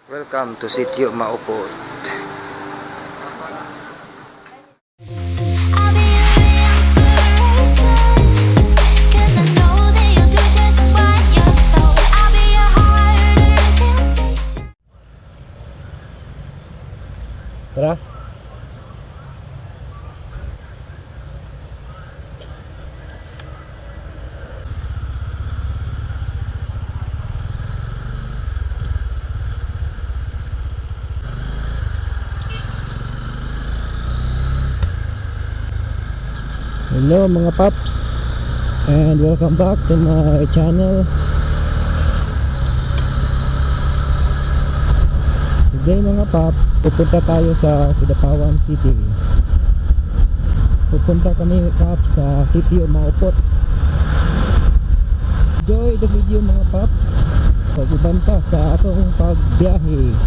Welcome to Sitio Maupot. Tara. Hello mga paps, and welcome back to my channel. Today mga paps, pupunta tayo sa Cotabato City. Pupunta kami paps sa Sitio Maupot. Enjoy the video mga paps. Pagbibanta sa atong pagbiyahe.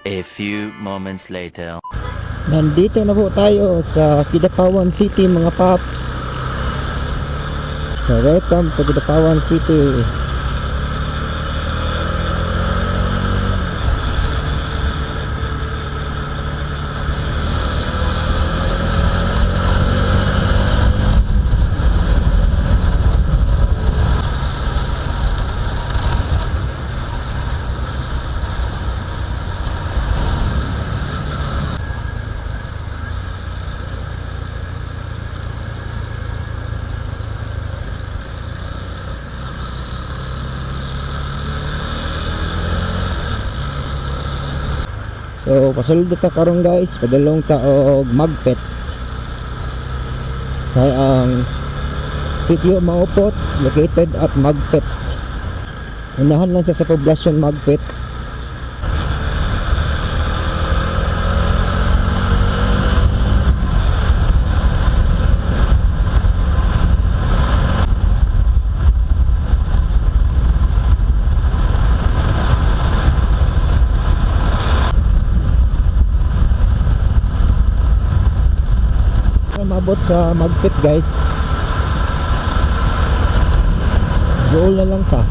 A few moments later. Nandito na po tayo sa Cotabato City mga paps. So welcome to Cotabato City. So pasulod ta karon guys, padalong ta og Magpet. Kaya ang Sitio Maupot located at Magpet. Unahan lang siya sa poblasyon Magpet. Mabot sa Magpet guys, goal na lang ta.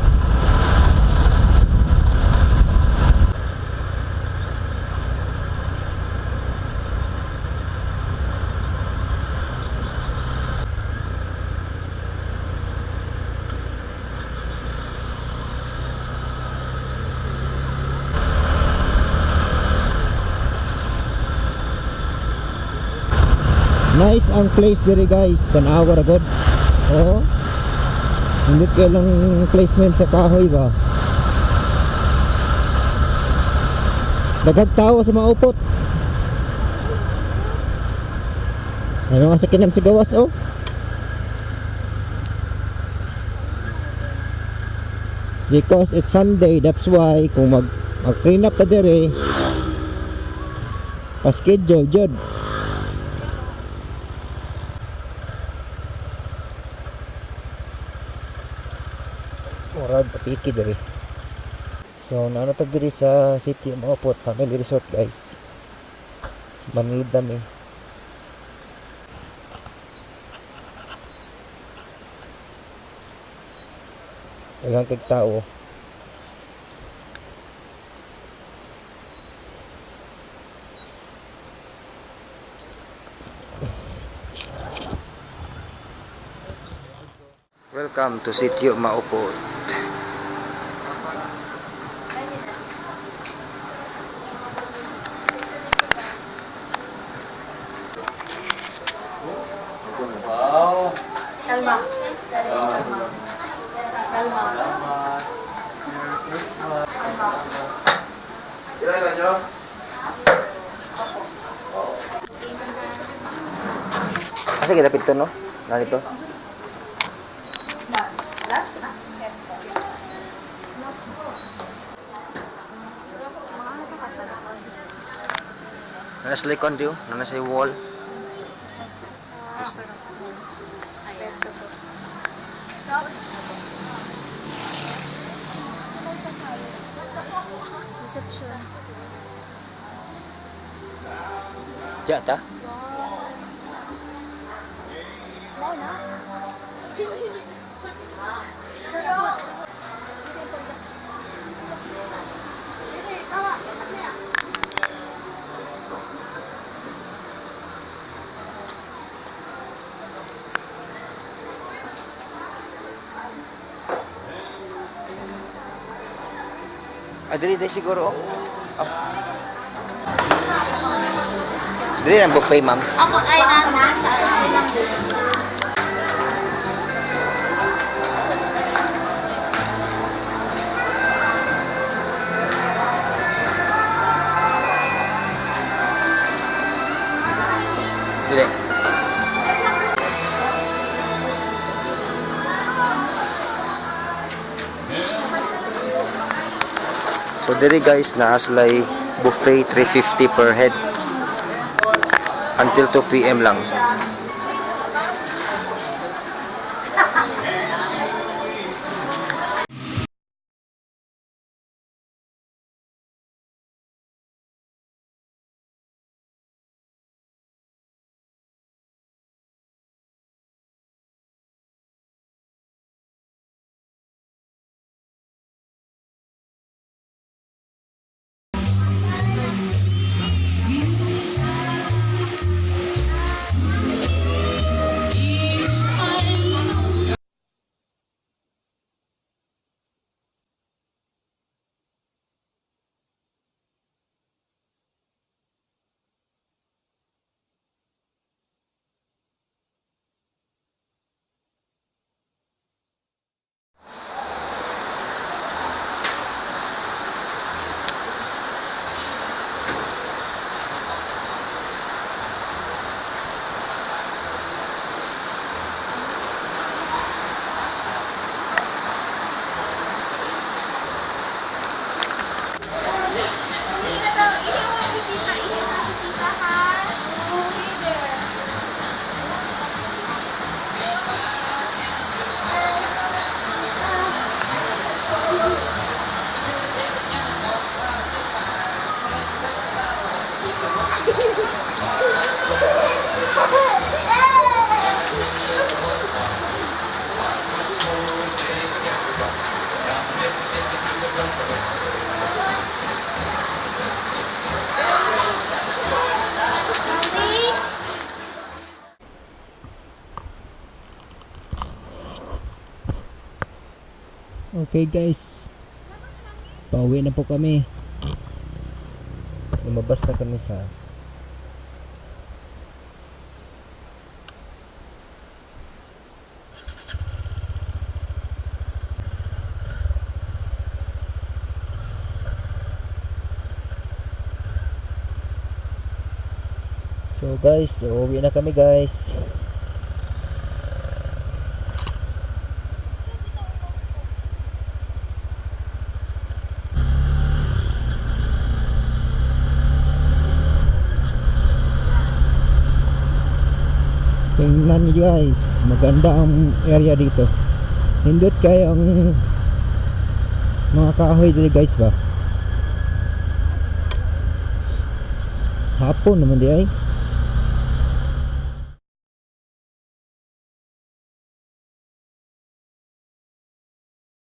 Nice ang place diri guys, tanawa ra gud. Oh. Hindi kaya lang placement sa kahoy ba. Dagag tao sa Maupot. Ano nga sa kinam sa gawas oh. Because it's Sunday, that's why kung mag-clean up ta diri pa-schedule jud. Murag patiki diri. So nanatag diri sa Sitio Maupot Family Resort guys. Manulod dami. Daghang kag tao. Welcome to Sitio Maupot. Kalma. Kalma. Kalma. Kailan nyo? Kasi kita pito no? Narito. Nana sa likod yun, nana sa wall. Reception. Jata? Mau na? Diri siguro. Diri ang buffet, ma'am. Ako ay nasa ilang days. Dili. So diri guys, naaslay buffet 350 per head until 2 PM lang. Okay guys, pauwi na po kami. Lumabas na kami sa So guys, uuwi na kami guys. Tingnan nyo guys, maganda ang area dito. Hindot kayo ang mga kahoy dito guys ba. Hapon naman di ay.